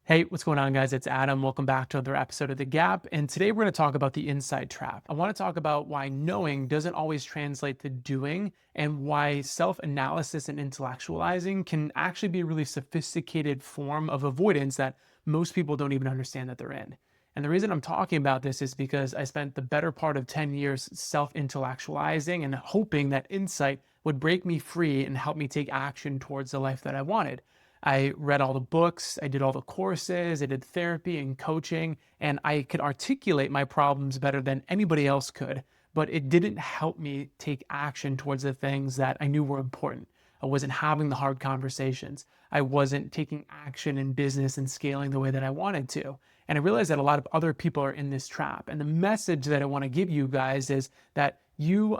Hey, what's going on, guys? It's Adam. Welcome back to another episode of The Gap. And today we're going to talk about the inside trap. I want to talk about why knowing doesn't always translate to doing, and why self analysis and intellectualizing can actually be a really sophisticated form of avoidance that most people don't even understand that they're in. And the reason I'm talking about this is because I spent the better part of 10 years self intellectualizing and hoping that insight would break me free and help me take action towards the life that I wanted. I read all the books, I did all the courses, I did therapy and coaching, and I could articulate my problems better than anybody else could. But it didn't help me take action towards the things that I knew were important. I wasn't having the hard conversations. I wasn't taking action in business and scaling the way that I wanted to. And I realized that a lot of other people are in this trap. And the message that I want to give you guys is that you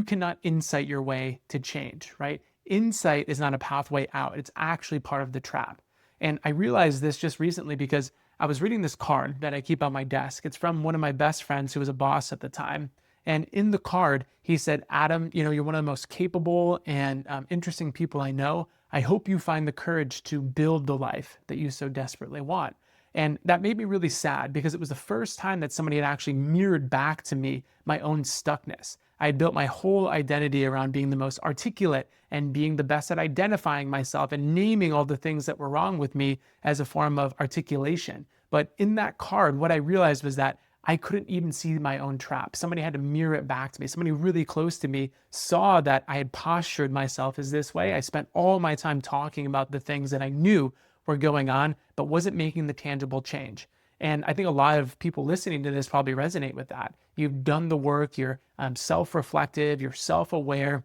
cannot incite your way to change, right? Insight is not a pathway out. It's actually part of the trap. And I realized this just recently because I was reading this card that I keep on my desk. It's from one of my best friends who was a boss at the time. And in the card, he said, Adam, you're one of the most capable and interesting people I know. I hope you find the courage to build the life that you so desperately want. And that made me really sad because it was the first time that somebody had actually mirrored back to me my own stuckness. I had built my whole identity around being the most articulate and being the best at identifying myself and naming all the things that were wrong with me as a form of articulation. But in that card, what I realized was that I couldn't even see my own trap. Somebody had to mirror it back to me. Somebody really close to me saw that I had postured myself as this way. I spent all my time talking about the things that I knew were going on, but wasn't making the tangible change. And I think a lot of people listening to this probably resonate with that. You've done the work, you're self-reflective, you're self-aware,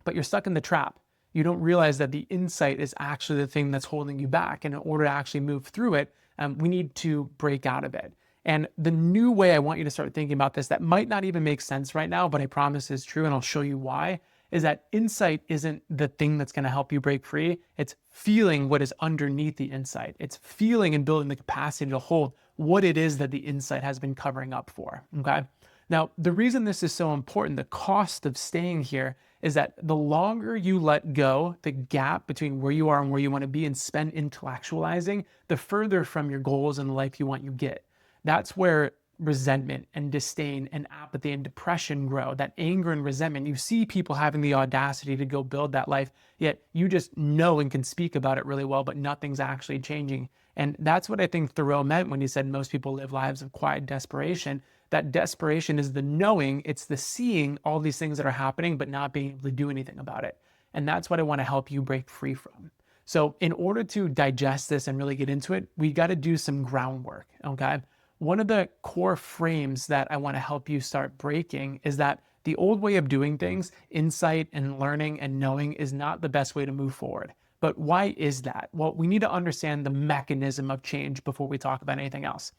but you're stuck in the trap. You don't realize that the insight is actually the thing that's holding you back. And in order to actually move through it, we need to break out of it. And the new way I want you to start thinking about this, that might not even make sense right now, but I promise is true, and I'll show you why, is that insight isn't the thing that's going to help you break free. It's feeling what is underneath the insight. It's feeling and building the capacity to hold what it is that the insight has been covering up for. Okay. Now, the reason this is so important, the cost of staying here, is that the longer you let go, the gap between where you are and where you want to be and spend intellectualizing, the further from your goals and the life you want you get. That's where resentment and disdain and apathy and depression grow, that anger and resentment. You see people having the audacity to go build that life, yet you just know and can speak about it really well, but nothing's actually changing. And that's what I think Thoreau meant when he said most people live lives of quiet desperation. That desperation is the knowing, it's the seeing all these things that are happening, but not being able to do anything about it. And that's what I want to help you break free from. So in order to digest this and really get into it, we got to do some groundwork, okay? One of the core frames that I want to help you start breaking is that the old way of doing things, insight and learning and knowing, is not the best way to move forward. But why is that? Well, we need to understand the mechanism of change before we talk about anything else.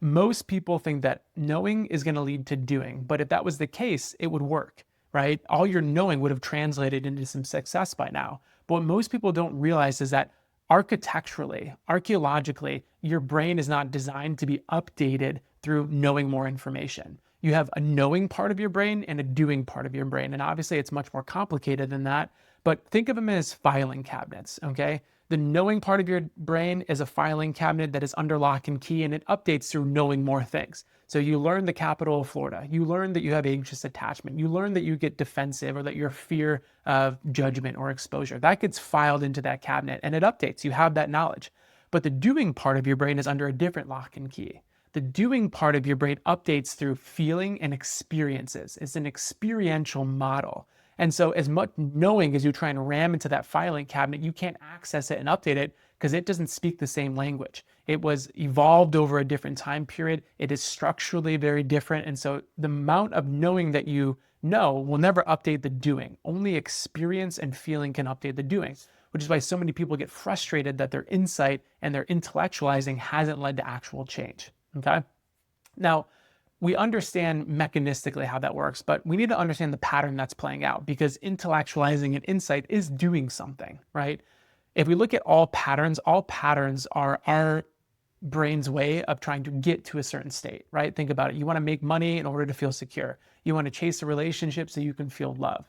Most people think that knowing is going to lead to doing, but if that was the case, it would work, right? All your knowing would have translated into some success by now. But what most people don't realize is that architecturally, archaeologically, your brain is not designed to be updated through knowing more information. You have a knowing part of your brain and a doing part of your brain. And obviously it's much more complicated than that, but think of them as filing cabinets, okay? The knowing part of your brain is a filing cabinet that is under lock and key, and it updates through knowing more things. So you learn the capital of Florida. You learn that you have anxious attachment. You learn that you get defensive or that you're fear of judgment or exposure. That gets filed into that cabinet and it updates. You have that knowledge. But the doing part of your brain is under a different lock and key. The doing part of your brain updates through feeling and experiences. It's an experiential model. And so as much knowing as you try and ram into that filing cabinet, you can't access it and update it because it doesn't speak the same language. It was evolved over a different time period. It is structurally very different. And so the amount of knowing that you know will never update the doing. Only experience and feeling can update the doing, which is why so many people get frustrated that their insight and their intellectualizing hasn't led to actual change. Okay. Now, we understand mechanistically how that works, but we need to understand the pattern that's playing out because intellectualizing and insight is doing something, right? If we look at all patterns are our brain's way of trying to get to a certain state, right? Think about it. You want to make money in order to feel secure. You want to chase a relationship so you can feel love.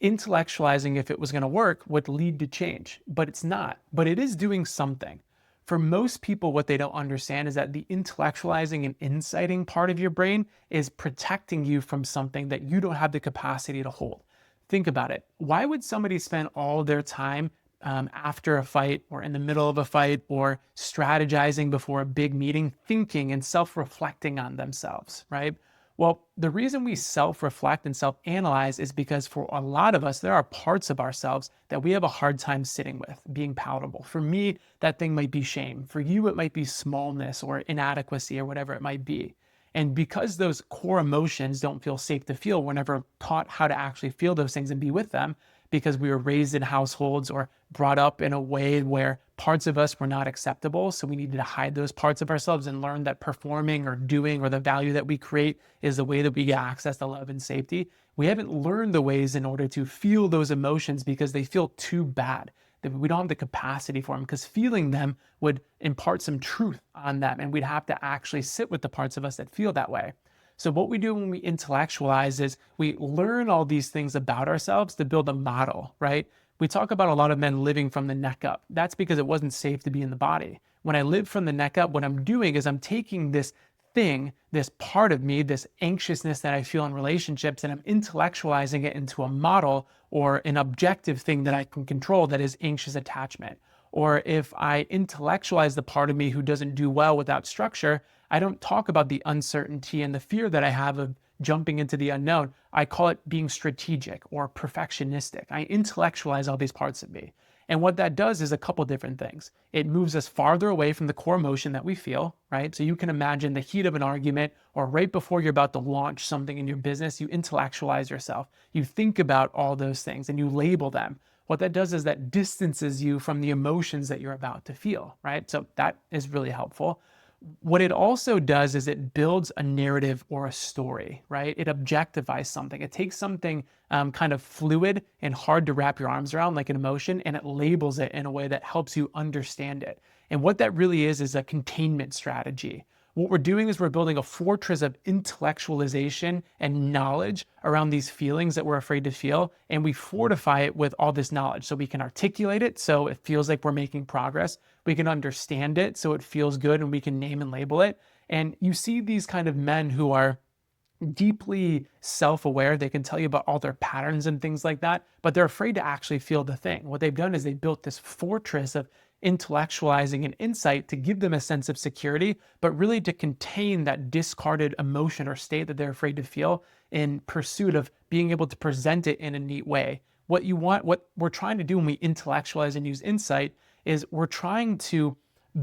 Intellectualizing, if it was going to work, would lead to change, but it's not. But it is doing something. For most people, what they don't understand is that the intellectualizing and inciting part of your brain is protecting you from something that you don't have the capacity to hold. Think about it. Why would somebody spend all their time after a fight or in the middle of a fight or strategizing before a big meeting, thinking and self reflecting on themselves, right? Well, the reason we self reflect and self analyze is because for a lot of us, there are parts of ourselves that we have a hard time sitting with, being palatable. For me, that thing might be shame. For you, it might be smallness or inadequacy or whatever it might be. And because those core emotions don't feel safe to feel, we're never taught how to actually feel those things and be with them because we were raised in households or brought up in a way where parts of us were not acceptable. So we needed to hide those parts of ourselves and learn that performing or doing or the value that we create is the way that we get access to love and safety. We haven't learned the ways in order to feel those emotions because they feel too bad, that we don't have the capacity for them, because feeling them would impart some truth on them and we'd have to actually sit with the parts of us that feel that way. So what we do when we intellectualize is we learn all these things about ourselves to build a model, right? We talk about a lot of men living from the neck up. That's because it wasn't safe to be in the body. When I live from the neck up, what I'm doing is I'm taking this thing, this part of me, this anxiousness that I feel in relationships, and I'm intellectualizing it into a model or an objective thing that I can control, that is anxious attachment. Or if I intellectualize the part of me who doesn't do well without structure, I don't talk about the uncertainty and the fear that I have of jumping into the unknown. I call it being strategic or perfectionistic. I intellectualize all these parts of me. And what that does is a couple different things. It moves us farther away from the core emotion that we feel, right? So you can imagine the heat of an argument or right before you're about to launch something in your business, you intellectualize yourself. You think about all those things and you label them. What that does is that distances you from the emotions that you're about to feel, right? So that is really helpful. What it also does is it builds a narrative or a story, right? It objectifies something. It takes something kind of fluid and hard to wrap your arms around, like an emotion, and it labels it in a way that helps you understand it. And what that really is a containment strategy. What we're doing is we're building a fortress of intellectualization and knowledge around these feelings that we're afraid to feel, and we fortify it with all this knowledge so we can articulate it so it feels like we're making progress. We can understand it so it feels good and we can name and label it. And you see these kind of men who are deeply self-aware. They can tell you about all their patterns and things like that, but they're afraid to actually feel the thing. What they've done is they built this fortress of intellectualizing and insight to give them a sense of security, but really to contain that discarded emotion or state that they're afraid to feel in pursuit of being able to present it in a neat way. What we're trying to do when we intellectualize and use insight is we're trying to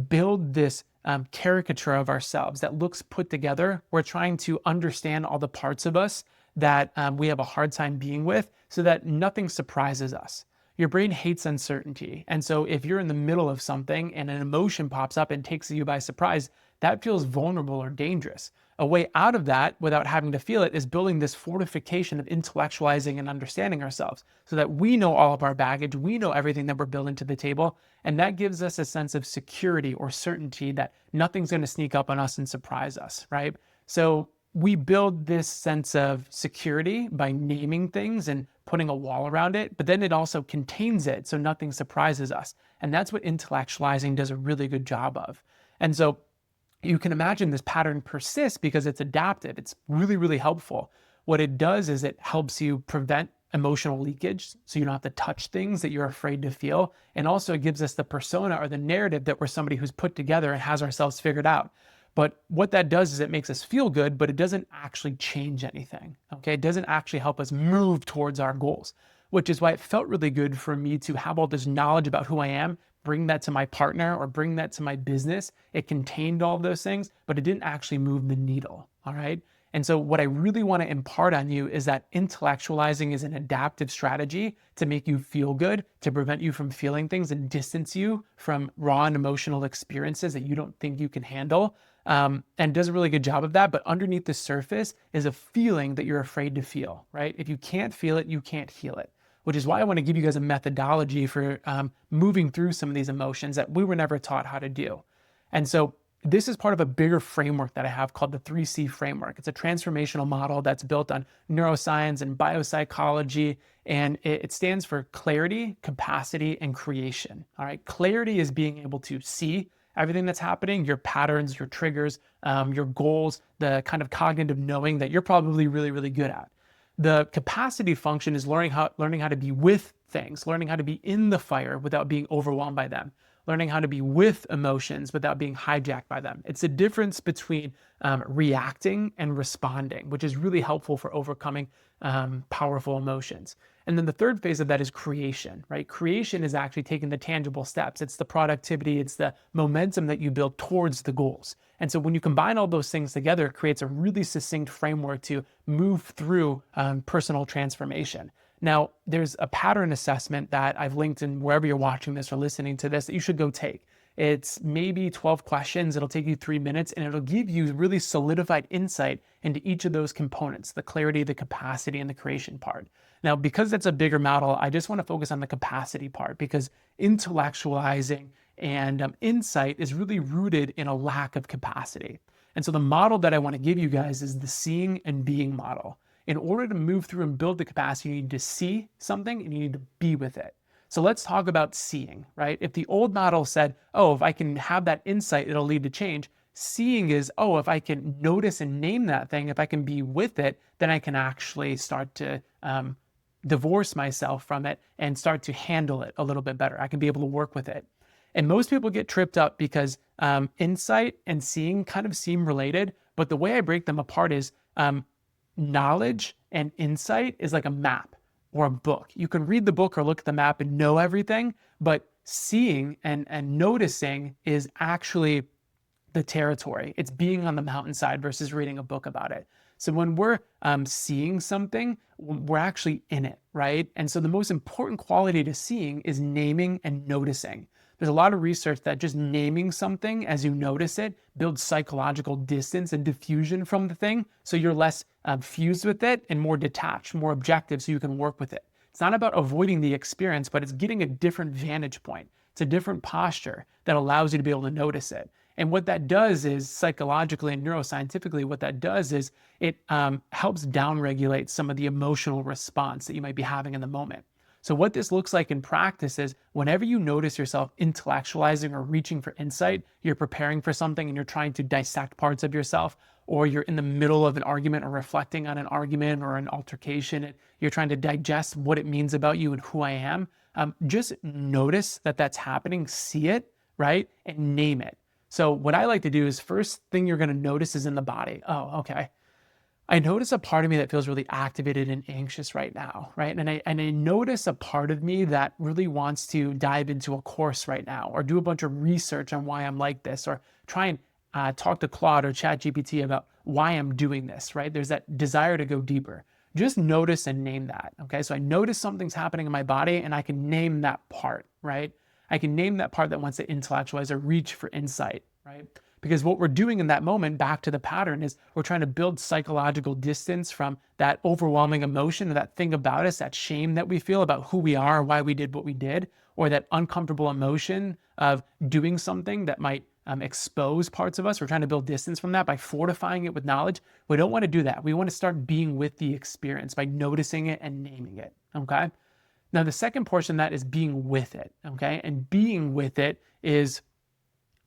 build this caricature of ourselves that looks put together. We're trying to understand all the parts of us that we have a hard time being with so that nothing surprises us. Your brain hates uncertainty. And so if you're in the middle of something and an emotion pops up and takes you by surprise, that feels vulnerable or dangerous. A way out of that without having to feel it is building this fortification of intellectualizing and understanding ourselves so that we know all of our baggage, we know everything that we're building to the table, and that gives us a sense of security or certainty that nothing's going to sneak up on us and surprise us, right? So we build this sense of security by naming things and putting a wall around it, but then it also contains it so nothing surprises us. And that's what intellectualizing does a really good job of. And so you can imagine this pattern persists because it's adaptive. It's really, really helpful. What it does is it helps you prevent emotional leakage so you don't have to touch things that you're afraid to feel. And also it gives us the persona or the narrative that we're somebody who's put together and has ourselves figured out. But what that does is it makes us feel good, but it doesn't actually change anything, okay? It doesn't actually help us move towards our goals, which is why it felt really good for me to have all this knowledge about who I am, bring that to my partner or bring that to my business. It contained all of those things, but it didn't actually move the needle, all right? And so what I really want to impart on you is that intellectualizing is an adaptive strategy to make you feel good, to prevent you from feeling things and distance you from raw and emotional experiences that you don't think you can handle. And does a really good job of that. But underneath the surface is a feeling that you're afraid to feel, right? If you can't feel it, you can't heal it, which is why I want to give you guys a methodology for moving through some of these emotions that we were never taught how to do. And so this is part of a bigger framework that I have called the 3C framework. It's a transformational model that's built on neuroscience and biopsychology, and it stands for clarity, capacity, and creation. All right, clarity is being able to see everything that's happening, your patterns, your triggers, your goals, the kind of cognitive knowing that you're probably really, really good at. The capacity function is learning how to be with things, learning how to be in the fire without being overwhelmed by them, learning how to be with emotions without being hijacked by them. It's a difference between reacting and responding, which is really helpful for overcoming powerful emotions. And then the third phase of that is creation, right? Creation is actually taking the tangible steps. It's the productivity, it's the momentum that you build towards the goals. And so when you combine all those things together, it creates a really succinct framework to move through personal transformation. Now, there's a pattern assessment that I've linked in wherever you're watching this or listening to this that you should go take. It's maybe 12 questions. It'll take you 3 minutes and it'll give you really solidified insight into each of those components, the clarity, the capacity, and the creation part. Now, because that's a bigger model, I just want to focus on the capacity part because intellectualizing and insight is really rooted in a lack of capacity. And so the model that I want to give you guys is the seeing and being model. In order to move through and build the capacity, you need to see something and you need to be with it. So let's talk about seeing, right? If the old model said, oh, if I can have that insight, it'll lead to change. Seeing is, oh, if I can notice and name that thing, if I can be with it, then I can actually start to divorce myself from it and start to handle it a little bit better. I can be able to work with it. And most people get tripped up because insight and seeing kind of seem related, but the way I break them apart is knowledge and insight is like a map or a book. You can read the book or look at the map and know everything, but seeing and noticing is actually the territory. It's being on the mountainside versus reading a book about it. So when we're seeing something, we're actually in it, right? And so the most important quality to seeing is naming and noticing. There's a lot of research that just naming something as you notice it builds psychological distance and diffusion from the thing. So you're less fused with it and more detached, more objective so you can work with it. It's not about avoiding the experience, but it's getting a different vantage point. It's a different posture that allows you to be able to notice it. And what that does is psychologically and neuroscientifically, what that does is it helps downregulate some of the emotional response that you might be having in the moment. So what this looks like in practice is whenever you notice yourself intellectualizing or reaching for insight, you're preparing for something and you're trying to dissect parts of yourself, or you're in the middle of an argument or reflecting on an argument or an altercation, and you're trying to digest what it means about you and who I am, just notice that that's happening, see it, right? And name it. So what I like to do is first thing you're going to notice is in the body. Oh, okay. I notice a part of me that feels really activated and anxious right now, right? And I notice a part of me that really wants to dive into a course right now or do a bunch of research on why I'm like this or try and talk to Claude or ChatGPT about why I'm doing this, right? There's that desire to go deeper. Just notice and name that, okay? So I notice something's happening in my body and I can name that part, right? I can name that part that wants to intellectualize or reach for insight, right? Because what we're doing in that moment, back to the pattern, is we're trying to build psychological distance from that overwhelming emotion or that thing about us, that shame that we feel about who we are, why we did what we did, or that uncomfortable emotion of doing something that might expose parts of us. We're trying to build distance from that by fortifying it with knowledge. We don't want to do that. We want to start being with the experience by noticing it and naming it, okay? Now, the second portion of that is being with it, okay? And being with it is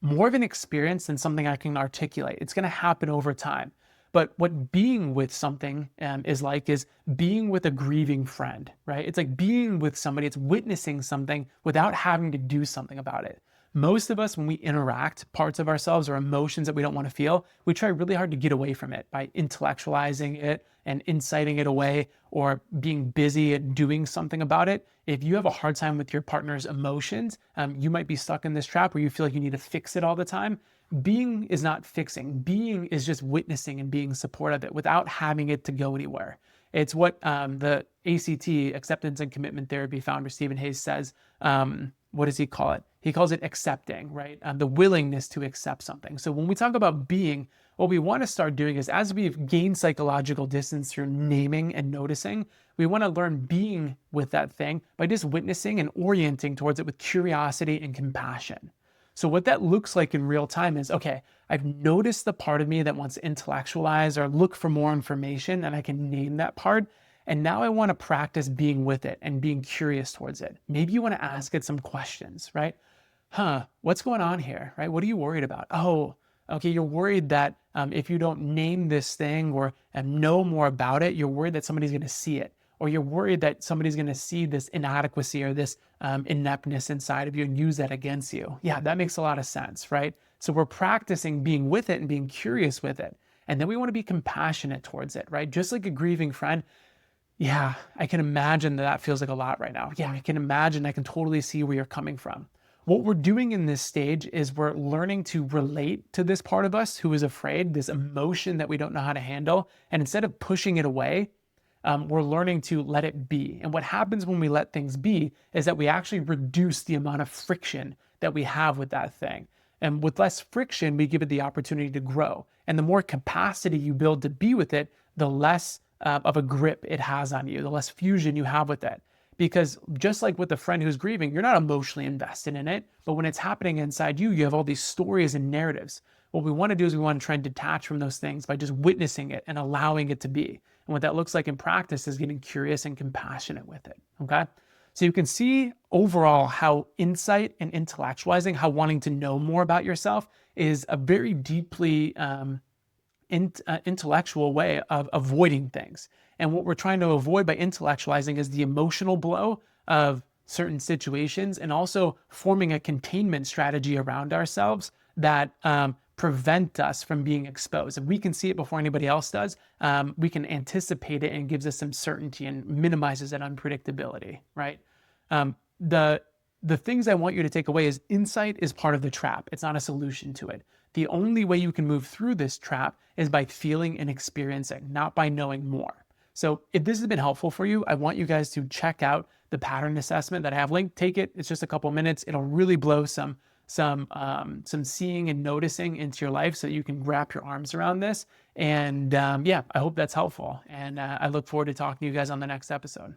more of an experience than something I can articulate. It's going to happen over time. But what being with something is being with a grieving friend, right? It's like being with somebody, it's witnessing something without having to do something about it. Most of us, when we interact parts of ourselves or emotions that we don't want to feel, we try really hard to get away from it by intellectualizing it and inciting it away or being busy and doing something about it. If you have a hard time with your partner's emotions, you might be stuck in this trap where you feel like you need to fix it all the time. Being is not fixing. Being is just witnessing and being supportive of it without having it to go anywhere. It's what the ACT, Acceptance and Commitment Therapy founder Stephen Hayes says. What does he call it? He calls it accepting, right? The willingness to accept something. So when we talk about being, what we want to start doing is as we've gained psychological distance through naming and noticing, we want to learn being with that thing by just witnessing and orienting towards it with curiosity and compassion. So what that looks like in real time is, okay, I've noticed the part of me that wants to intellectualize or look for more information, and I can name that part. And now I want to practice being with it and being curious towards it. Maybe you want to ask it some questions, right? what's going on here, right? What are you worried about? Oh, okay, you're worried that if you don't name this thing or know more about it, you're worried that somebody's going to see it, or you're worried that somebody's going to see this inadequacy or this ineptness inside of you and use that against you. Yeah, that makes a lot of sense, right? So we're practicing being with it and being curious with it. And then we want to be compassionate towards it, right? Just like a grieving friend. Yeah, I can imagine that that feels like a lot right now. Yeah, I can imagine, I can totally see where you're coming from. What we're doing in this stage is we're learning to relate to this part of us who is afraid, this emotion that we don't know how to handle. And instead of pushing it away, we're learning to let it be. And what happens when we let things be is that we actually reduce the amount of friction that we have with that thing. And with less friction, we give it the opportunity to grow. And the more capacity you build to be with it, the less of a grip it has on you, the less fusion you have with it. Because just like with a friend who's grieving, you're not emotionally invested in it. But when it's happening inside you, you have all these stories and narratives. What we want to do is we want to try and detach from those things by just witnessing it and allowing it to be. And what that looks like in practice is getting curious and compassionate with it. Okay. So you can see overall how insight and intellectualizing, how wanting to know more about yourself is a very deeply intellectual way of avoiding things. And what we're trying to avoid by intellectualizing is the emotional blow of certain situations and also forming a containment strategy around ourselves that prevent us from being exposed. If we can see it before anybody else does, we can anticipate it, and it gives us some certainty and minimizes that unpredictability, right? The things I want you to take away is insight is part of the trap. It's not a solution to it. The only way you can move through this trap is by feeling and experiencing, not by knowing more. So if this has been helpful for you, I want you guys to check out the pattern assessment that I have linked. Take it. It's just a couple minutes. It'll really blow some seeing and noticing into your life so you can wrap your arms around this. And yeah, I hope that's helpful. And I look forward to talking to you guys on the next episode.